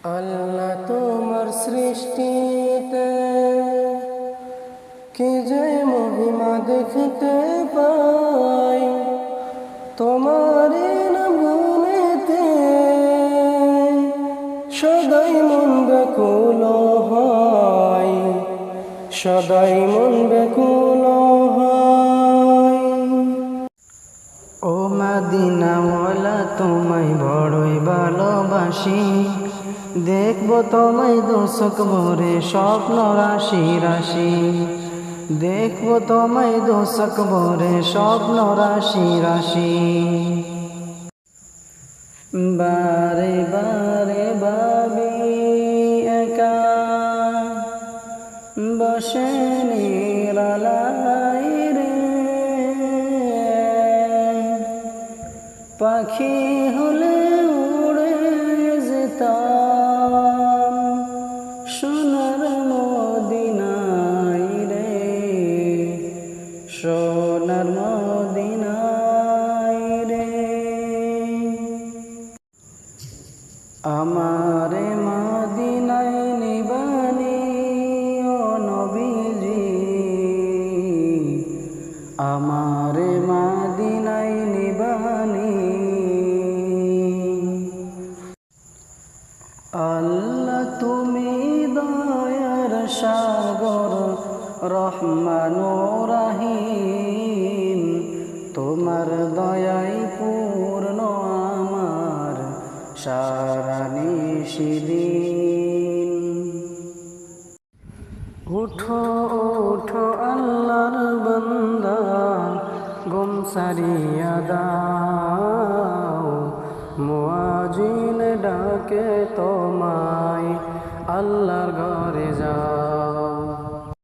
আল্লাহ তোমার সৃষ্টিতে কি যে মহিমা দেখতে পাই, তোমার নাম গুনেতে সদাই মন ব্যাকুল হয়, সদাই মন ব্যাকুল হয়। ও মদিনাওয়ালা তোমায় বড়ই ভালোবাসি, দেখবো তোমায় দোসক ভরে স্বপ্ন রাশি রাশি, দেখবো তোমায় দোসক ভরে স্বপ্ন রাশি রাশি। বারে বারে ভাবি একা বসে নিরালাই রে, পাখি হলে উড়ে যেতাম সোনার মদিনায় রে, সোনার মদিনায় রে। আমারে মদিনায় নিবানি ও নবীজি, আমারে মদিনায় নিবানি। আল্লাহ তুমি দয়ার সাগর রহমান ও রহিম, তোমার দয়াই পূর্ণ আমার সারা নিশিদিন। উঠো উঠো আল্লাহর বান্দা, গুম সারিয়া দাও, মুয়াজ্জিন ডাকে তোমায় আল্লাহর